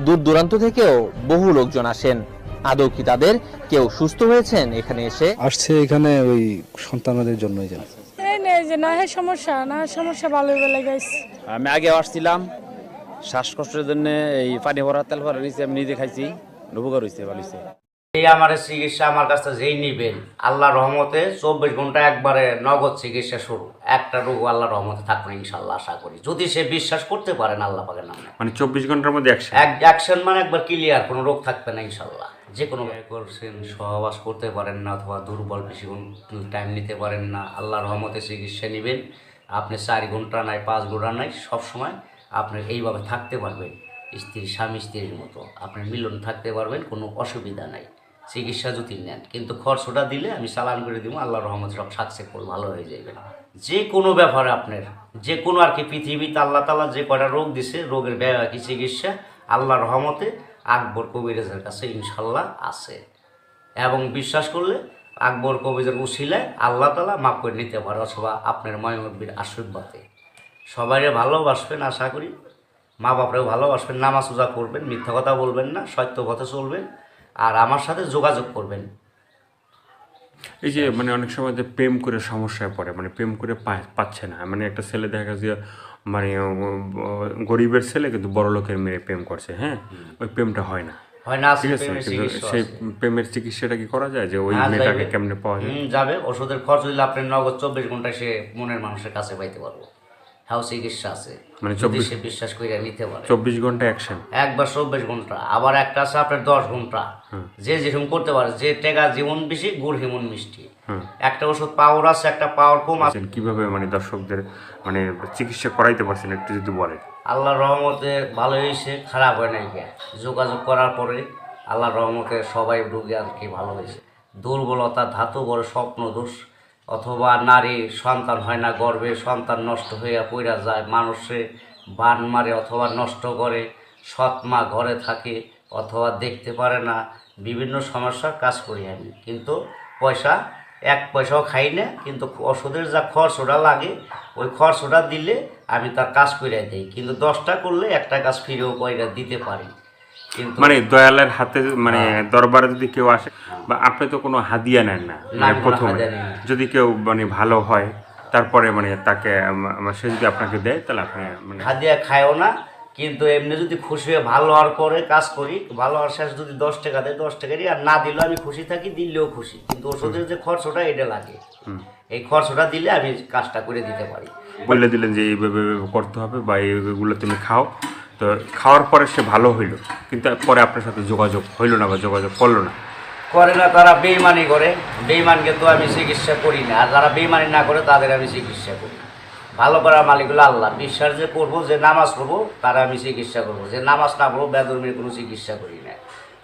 দূর দূরান্ত থেকেও বহু লোকজন আসেন। আদৌ কি তাদের কেউ সুস্থ হয়েছেন এখানে এসে? আসছে এখানে ওই সন্তানদের জন্যই যেন। এই নেই যে না সমস্যা ভালো বলে গেছে। আমি আগে আসছিলাম শ্বাসকষ্টের জন্য, এই পানি ভরা তেল ভরা নিয়েছি, আমি নিজে খাইছি, উপকার হয়েছে, ভালো হয়েছে। এই আমার চিকিৎসা আমার কাছ থেকে যেই নিবেন আল্লাহ রহমতে 24 ঘন্টা একবারে নগদ চিকিৎসা শুরু। একটা রোগ আল্লাহ রহমতে থাকবে ইনশাল্লাহ, আশা করি, যদি সে বিশ্বাস করতে পারেন আল্লাহ পাকের নামে। মানে 24 ঘন্টার মধ্যে অ্যাকশন মানে একবার ক্লিয়ার, কোনো রোগ থাকবে না ইনশাল্লাহ। যে কোনো করছেন, সহবাস করতে পারেন না অথবা দুর্বল বেশিক্ষণ টাইম নিতে পারেন না, আল্লাহ রহমতে চিকিৎসা নেবেন। আপনি 4 ঘন্টা নাই 5 ঘন্টা নাই, সবসময় আপনি এইভাবে থাকতে পারবেন, স্বামী স্ত্রীর মতো আপনি মিলন থাকতে পারবেন, কোনো অসুবিধা নাই চিকিৎসা যদি নেন। কিন্তু খরচটা দিলে আমি চালান করে দিব, আল্লাহ রহমতে সব সাকসেসফুল ভালো হয়ে যাবে। যে কোনো ব্যাপারে আপনার যে কোনো আর কি পৃথিবীতে আল্লাহ তাআলা যে কয়টা রোগ দিছে, রোগের কি চিকিৎসা আল্লাহ রহমতে আকবর কবিরাজের কাছে ইনশাল্লাহ আছে। এবং বিশ্বাস করলে আকবর কবিরাজের উসিলায় আল্লাহ তাআলা মাফ করে নিতে পারে, অথবা আপনার ময়মব্বীর আশীর্বাদে। সবাইরে ভালোবাসবেন, আশা করি মা বাপরেও ভালোবাসবেন, নামাজ রোজা করবেন, মিথ্যা কথা বলবেন না, সত্য পথে চলবেন, আর আমার সাথে যোগাযোগ করবেন। এই যে মানে অনেক সময় যে প্রেম করে সমস্যায় পড়ে, মানে প্রেম করে পাচ্ছে না, মানে একটা ছেলে দেখা গেছে মানে গরিবের ছেলে কিন্তু বড় লোকের মেয়ে প্রেম করছে, হ্যাঁ, ওই প্রেমটা হয় না, ঠিক আছে, কিন্তু সেই প্রেমের চিকিৎসাটা কি করা যায়, যে ওই মেয়েটাকে কেমনে পাওয়া যায়? যাবে, ওষুধের খরচ হইলে আপনি নগদ 24 ঘন্টায় সে মনের মানুষের কাছে পাইতে পারবো। হ্যাঁ, চিকিৎসা আছে, মানে যদি সে বিশ্বাস করে নিতে পারে। 24 ঘন্টা অ্যাকশন, একবার 24 ঘন্টা, আবার একটা আছে আপনার 10 ঘন্টা। যে যেরকম করতে পারে, যে টেকা জীবন বেশি গুড় হিমন মিষ্টি। একটা ওষুধ পাওয়ার আছে, একটা পাওয়ার কম আছে। কিভাবে মানে দর্শকদের মানে চিকিৎসা করাইতে পারছেন একটু যদি বলেন? আল্লাহর রহমতে ভালো হয়েছে, খারাপ হয় নাই। যোগাযোগ করার পরে আল্লাহর রহমতে সবাই রোগী আর কি ভালো হয়েছে। দুর্বলতা, ধাতু বড় স্বপ্ন দোষ, অথবা নারী সন্তান হয় না, গর্ভে সন্তান নষ্ট হইয়া পইরা যায়, মানুষে বান মারে অথবা নষ্ট করে, সৎ মা ঘরে থাকে অথবা দেখতে পারে না, বিভিন্ন সমস্যার কাজ করি আমি। কিন্তু পয়সা 1 পয়সাও খাই না, কিন্তু ওষুধের যা খরচটা লাগে ওই খরচটা দিলে আমি তার কাজ করে দিই। কিন্তু 10টা করলে একটা কাজ ফিরেও কয়টা দিতে পারি। কিন্তু মানে দয়ালের হাতে মানে দরবারে যদি কেউ আসে, বা আপনি তো কোনো হাদিয়া নেন না, মানে প্রথমে যদি কেউ মানে ভালো হয় তারপরে মানে তাকে সে যদি আপনাকে দেয় তাহলে আপনি মানে হাদিয়া খায়ও না। কিন্তু এমনি যদি খুশি হয়ে ভালো হওয়ার পরে কাজ করি, ভালো হওয়ার শেষ যদি 10 টাকা দেয় 10 টাকারই, আর না দিলেও আমি খুশি থাকি, দিলেও খুশি। কিন্তু ওষুধের যে খরচটা এটা লাগে, এই খরচটা দিলে আমি কাজটা করে দিতে পারি। বলে দিলেন যে এইভাবে করতে হবে বা এইগুলো তুমি খাও, তো খাওয়ার পরে সে ভালো হইলো, কিন্তু পরে আপনার সাথে যোগাযোগ হইলো না বা যোগাযোগ করলো না, করে না, তারা বেইমানি করে। বেইমানকে তো আমি চিকিৎসা করি না, আর যারা বেইমানি না করে তাদের আমি চিকিৎসা করি। ভালো করার মালিক হলো আল্লাহ। বিশ্বাস যে করবো, যে নামাজ পড়বো, তারা আমি চিকিৎসা করবো। যে নামাজ না পড়বো, বেদর্মীর কোনো চিকিৎসা করি না।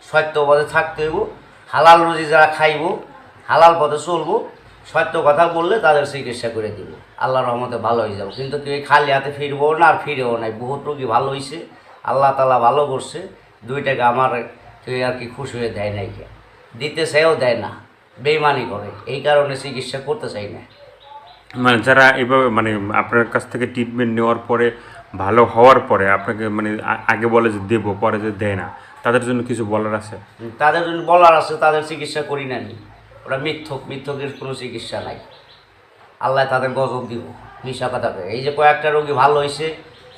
সত্য পথে থাকতে হইব, হালাল রুজি যারা খাইব, হালাল পথে চলবো, সত্য কথা বললে তাদের চিকিৎসা করে দিব, আল্লাহর রহমতে ভালো হয়ে যাবো। কিন্তু কেউ খালি হাতে ফিরবো না, আর ফিরেও নাই। বহুত রোগী ভালো হয়েছে, আল্লাহ তাআলা ভালো করছে। 2 টাকা আমার কেউ আর কি খুশি হয়ে দেয় নাই, দিতে চাইও দেয় না, বেইমানি করে। এই কারণে চিকিৎসা করতে চাই না। মানে যারা এইভাবে মানে আপনার কাছ থেকে ট্রিটমেন্ট নেওয়ার পরে ভালো হওয়ার পরে আপনাকে মানে আগে বলে যে দেবো, পরে যে দেয় না, তাদের জন্য কিছু বলার আছে? তাদের জন্য বলার আছে, তাদের চিকিৎসা করি না নি। ওরা মিথ্যকের কোনো চিকিৎসা নাই। আল্লাহ তাদের গজব দিব, মিশা কথা। এই যে কয়েকটা রোগী ভালো হয়েছে,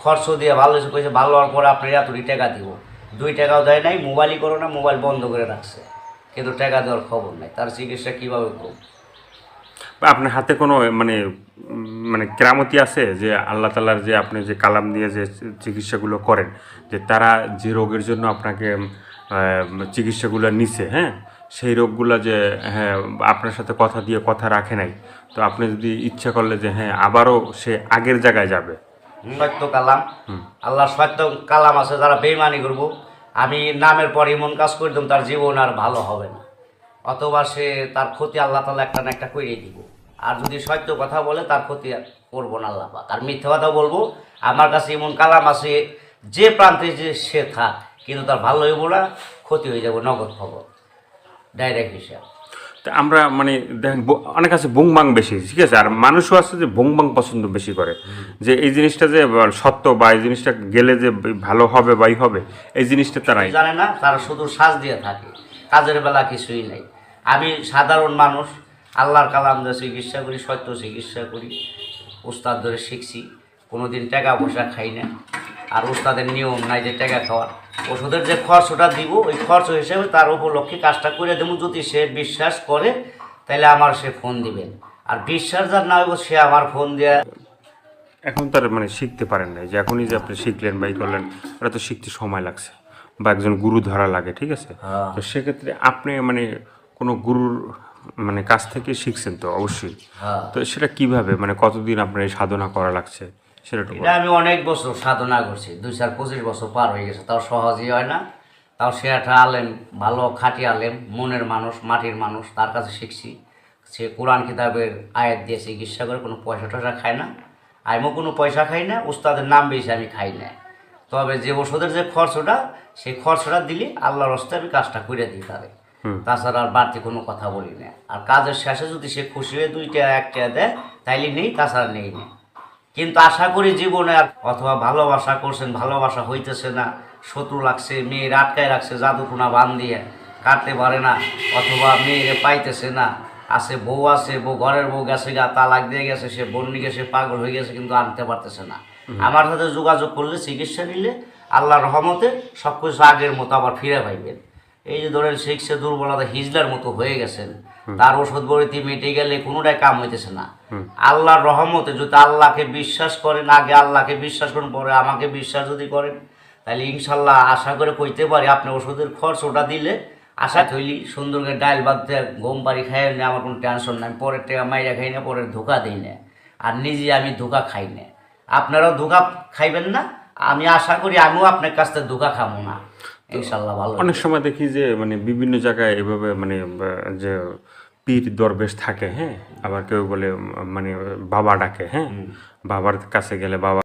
খরচ দিয়ে ভালো হয়েছে, কয়েছে ভালো হওয়ার পরে আপনার এতটি টাকা দিব, 2 টাকাও দেয় নাই। মোবাইলই করো না, মোবাইল বন্ধ করে রাখছে, কিন্তু টাকা দেওয়ার খবর নাই। তার চিকিৎসা কীভাবে করব? বা আপনার হাতে কোনো মানে মানে কেরামতি আছে যে আল্লাহ তাআলার যে আপনি যে কালাম দিয়ে যে চিকিৎসাগুলো করেন, যে তারা যে রোগের জন্য আপনাকে চিকিৎসাগুলো নিছে, হ্যাঁ, সেই রোগগুলো যে হ্যাঁ আপনার সাথে কথা দিয়ে কথা রাখে নাই, তো আপনি যদি ইচ্ছা করলে যে হ্যাঁ আবারও সে আগের জায়গায় যাবে? সত্য কালাম, আল্লাহ সত্য কালাম আছে। যারা বেইমানি করব, আমি নামের পর এমন কাজ করে দিলাম, তার জীবন আর ভালো হবে না, অথবা সে তার ক্ষতি আল্লাহ তাআলা একটা না একটা করিয়ে দিব। আর যদি সত্য কথা বলে, তার ক্ষতি করবো না আল্লাহ পাক। আর মিথ্যা কথা বলবো, আমার কাছে এমন কালাম আছে, যে প্রান্তে যে সে থাক, কিন্তু তার ভালো হইব না, ক্ষতি হয়ে যাবে, নগদ খবর, ডাইরেক্ট হিসাব। তা আমরা মানে দেখেন অনেক আছে বুংবাং বেশি, ঠিক আছে, আর মানুষও আছে যে বুংবাং পছন্দ বেশি করে, যে এই জিনিসটা যে সত্য বা এই জিনিসটা গেলে যে ভালো হবে বা ই হবে, এই জিনিসটা তারাই জানে না, তারা শুধু সাজ দিয়ে থাকে, কাজের বেলা কিছুই নেই। আমি সাধারণ মানুষ, আল্লাহর কালাম দিয়ে চিকিৎসা করি, সত্য চিকিৎসা করি, উস্তাদ ধরে শিখছি, কোনোদিন টাকা পয়সা খাই না। আর উস্তাদের নিয়ম নাই যে টাকা খাওয়ার, ওষুধের যে খরচটা দিব ওই খরচ হিসেবে তার উপলক্ষে কাজটা করে দেবো। যদি সে বিশ্বাস করে তাহলে আমার সে ফোন দিবেন, আর বিশ্বাস যার না হইব সে আমার ফোন দেয়া। এখন তার মানে শিখতে পারেন না, যে এখনই যে আপনি শিখলেন বা ই করলেন, ওটা তো শিখতে সময় লাগছে বা একজন গুরু ধরা লাগে, ঠিক আছে। তো সেক্ষেত্রে আপনি মানে কোনো গুরুর মানে কাছ থেকে শিখছেন তো অবশ্যই, তো সেটা কিভাবে মানে কতদিন আপনার এই সাধনা করা লাগছে সেটা একটু এটা আমি অনেক বছর সাধনা করছি, 2-25 বছর পার হয়ে গেছে, তাও সহজই হয় না। তাও সে একটা আলেম, ভালো খাঁটি আলেম, মনের মানুষ, মাটির মানুষ, তার কাছে শিখছি। সে কোরআন কিতাবের আয়াত দিয়ে চিকিৎসা করে, কোনো পয়সা টয়সা খায় না, আমিও কোনো পয়সা খাই না, উস্তাদের নাম বেশি আমি খাই না। তবে যে ওষুধের যে খরচটা, সেই খরচটা দিলে আল্লাহর রাস্তায় আমি কাজটা করে দিই তারে, তাছাড়া আর বাড়তি কোনো কথা বলি না। আর কাজের শেষে যদি সে খুশি হয়ে 2 টাকা 1 টাকা দেয় তাইলে নেই, তাছাড়া নেই না। কিন্তু আশা করি জীবনে আর অথবা ভালোবাসা করছেন, ভালোবাসা হইতেছে না, শত্রু লাগছে, মেয়ের আটকায় রাখছে জাদুটোনা বান দিয়ে, কাটতে পারে না, অথবা মেয়েরে পাইতেছে না, আছে বউ, আছে বউ, ঘরের বউ গেছে গা, তালাক দিয়ে গেছে, সে বন্যিকে সে পাগল হয়ে গেছে কিন্তু আনতে পারতেছে না। আমার সাথে যোগাযোগ করলে, চিকিৎসা নিলে আল্লাহর রহমতে সব কিছু আগের মতো আবার ফিরে পাইবেন। এই যে ধরেন শিখছে দুর্বলতা হিজলার মতো হয়ে গেছেন, তার ওষুধ বড়িতে মিটে গেলে কোনোটাই কাম হইতেছে না। আল্লাহর রহমতে যদি আল্লাহকে বিশ্বাস করেন, আগে আল্লাহকে বিশ্বাস করেন, পরে আমাকে বিশ্বাস যদি করেন, তাহলে ইনশাল্লাহ আশা করে কইতে পারি আপনি ওষুধের খরচ ওটা দিলে আশা থইলি সুন্দর করে ডাইল বাদ দিয়ে গম পারি খাই না, আমার কোনো টেনশন নাই, পরের টাকা মাইরা খাই না, পরের ধোকা দিই না, আর নিজে আমি ধোকা খাই না। আপনারাও ধোকা খাইবেন না, আমি আশা করি আমিও আপনার কাছ থেকে ধোকা খাবো না, ইনশাল্লাহ ভালো। অনেক সময় দেখি যে মানে বিভিন্ন জায়গায় এভাবে মানে যে পীর দরবেশ থাকে, হ্যাঁ, আবার কেউ বলে মানে বাবা ডাকে, হ্যাঁ, বাবার কাছে গেলে বাবা